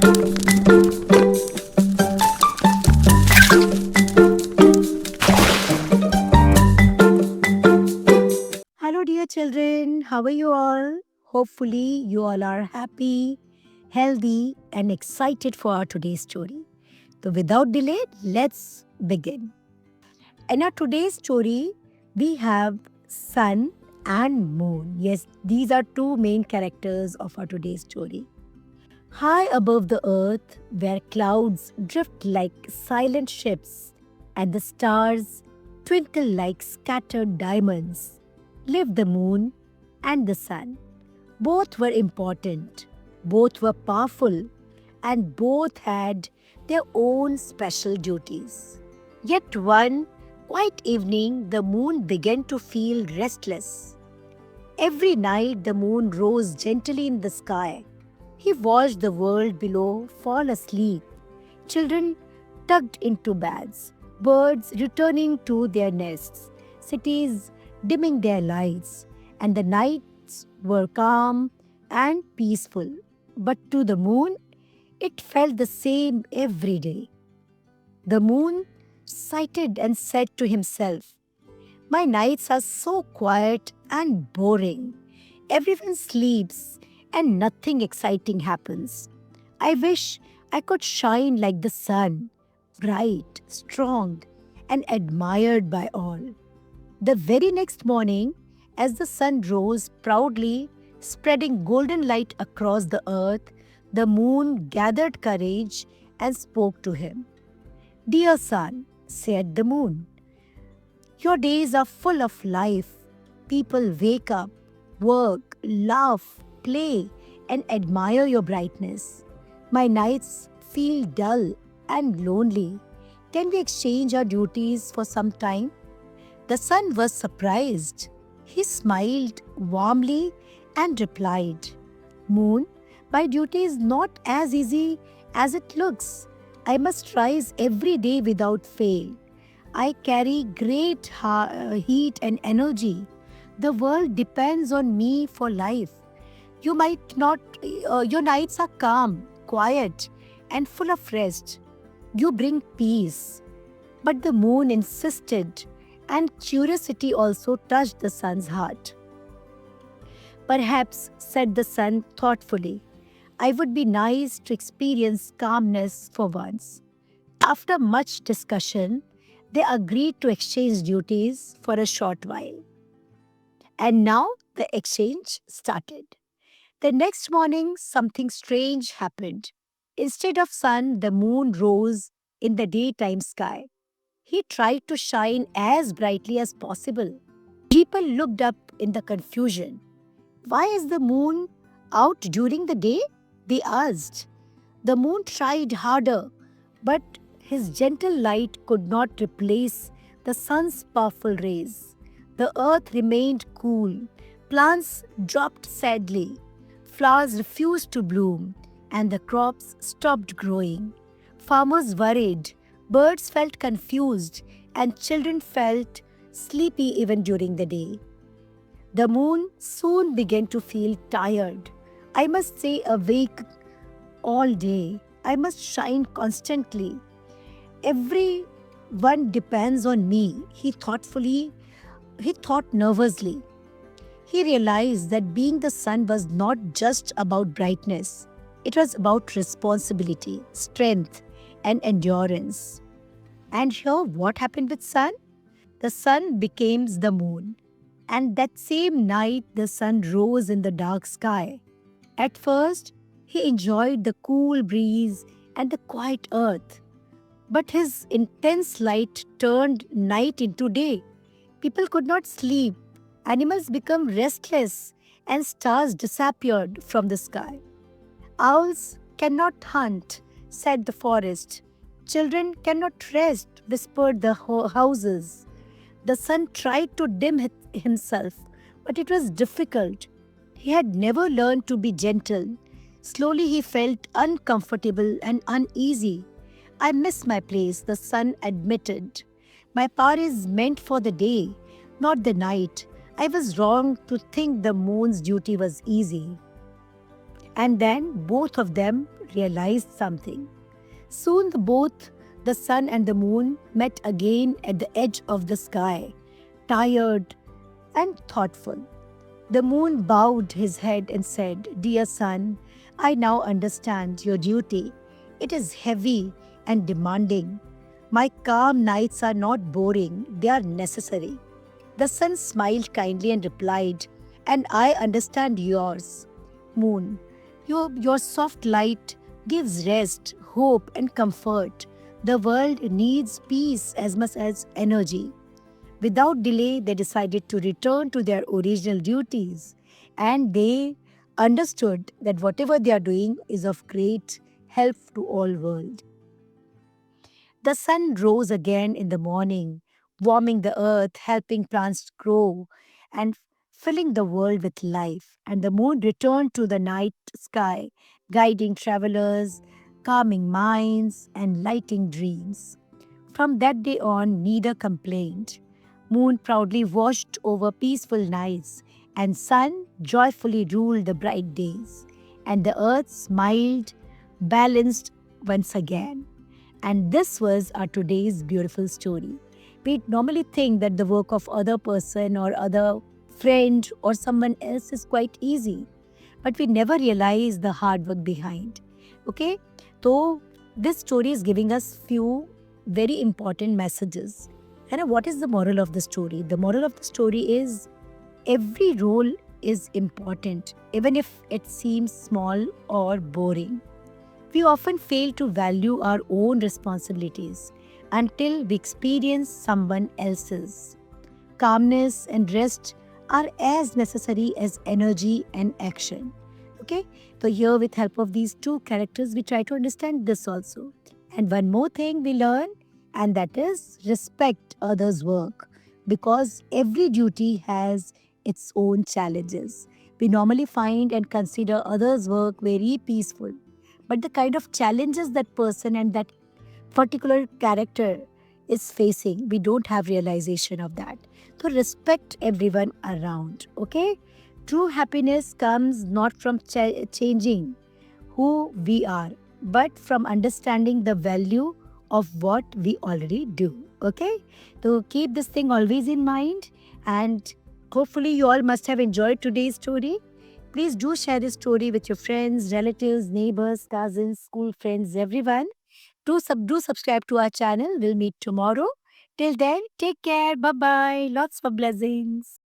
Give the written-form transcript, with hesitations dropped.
Hello, dear children. How are you all? Hopefully, you all are happy, healthy, and excited for our today's story. So, without delay, let's begin. In our today's story, we have Sun and Moon. Yes, these are two main characters of our today's story. High above the earth, where clouds drift like silent ships and the stars twinkle like scattered diamonds, lived the moon and the sun. Both were important, both were powerful, and both had their own special duties. Yet one quiet evening, the moon began to feel restless. Every night, the moon rose gently in the sky. He watched the world below fall asleep, children tucked into beds, birds returning to their nests, cities dimming their lights, and the nights were calm and peaceful. But to the moon, it felt the same every day. The moon sighed and said to himself, "My nights are so quiet and boring. Everyone sleeps and nothing exciting happens. I wish I could shine like the sun, bright, strong, and admired by all." The very next morning, as the sun rose proudly, spreading golden light across the earth, the moon gathered courage and spoke to him. "Dear sun," said the moon, "your days are full of life. People wake up, work, laugh, play, and admire your brightness. My nights feel dull and lonely. Can we exchange our duties for some time?" The sun was surprised. He smiled warmly and replied, "Moon, my duty is not as easy as it looks. I must rise every day without fail. I carry great heat and energy. The world depends on me for life. You might not, your nights are calm, quiet, and full of rest. You bring peace." But the moon insisted, and curiosity also touched the sun's heart. "Perhaps," said the sun thoughtfully, "I would be nice to experience calmness for once." After much discussion, they agreed to exchange duties for a short while. And now the exchange started. The next morning, something strange happened. Instead of sun, the moon rose in the daytime sky. He tried to shine as brightly as possible. People looked up in the confusion. "Why is the moon out during the day?" they asked. The moon tried harder, but his gentle light could not replace the sun's powerful rays. The earth remained cool, plants dropped sadly, flowers refused to bloom, and the crops stopped growing. Farmers worried, birds felt confused, and children felt sleepy even during the day. The moon soon began to feel tired. "I must stay awake all day. I must shine constantly. Everyone depends on me," he thought nervously. He realized that being the sun was not just about brightness. It was about responsibility, strength, and endurance. And here, what happened with sun? The sun became the moon. And that same night, the sun rose in the dark sky. At first, he enjoyed the cool breeze and the quiet earth. But his intense light turned night into day. People could not sleep, animals became restless, and stars disappeared from the sky. "Owls cannot hunt," said the forest. "Children cannot rest," whispered the houses. The sun tried to dim himself, but it was difficult. He had never learned to be gentle. Slowly he felt uncomfortable and uneasy. "I miss my place," the sun admitted. "My power is meant for the day, not the night. I was wrong to think the moon's duty was easy." And then both of them realized something. Soon both the sun and the moon met again at the edge of the sky, tired and thoughtful. The moon bowed his head and said, "Dear son, I now understand your duty. It is heavy and demanding. My calm nights are not boring, they are necessary." The sun smiled kindly and replied, "And I understand yours, Moon. Your soft light gives rest, hope, and comfort. The world needs peace as much as energy." Without delay, they decided to return to their original duties, and they understood that whatever they are doing is of great help to all world. The sun rose again in the morning, warming the earth, helping plants grow, and filling the world with life. And the moon returned to the night sky, guiding travelers, calming minds, and lighting dreams. From that day on, neither complained. Moon proudly watched over peaceful nights, and sun joyfully ruled the bright days. And the earth smiled, balanced once again. And this was our today's beautiful story. We normally think that the work of other person or other friend or someone else is quite easy, but we never realize the hard work behind. Okay, so this story is giving us few very important messages. And what is the moral of the story? The moral of the story is every role is important, even if it seems small or boring. We often fail to value our own responsibilities until we experience someone else's. Calmness and rest are as necessary as energy and action. Okay, so here with help of these two characters, we try to understand this also. And one more thing we learn, and that is respect others' work, because every duty has its own challenges. We normally find and consider others' work very peaceful, but the kind of challenges that person and that particular character is facing, we don't have realization of that. So respect everyone around. Okay, true happiness comes not from changing who we are, but from understanding the value of what we already do. Okay, so keep this thing always in mind, and hopefully you all must have enjoyed today's story. Please do share this story with your friends, relatives, neighbors, cousins, school friends, everyone. Do subscribe to our channel. We'll meet tomorrow. Till then, take care. Bye bye. Lots of blessings.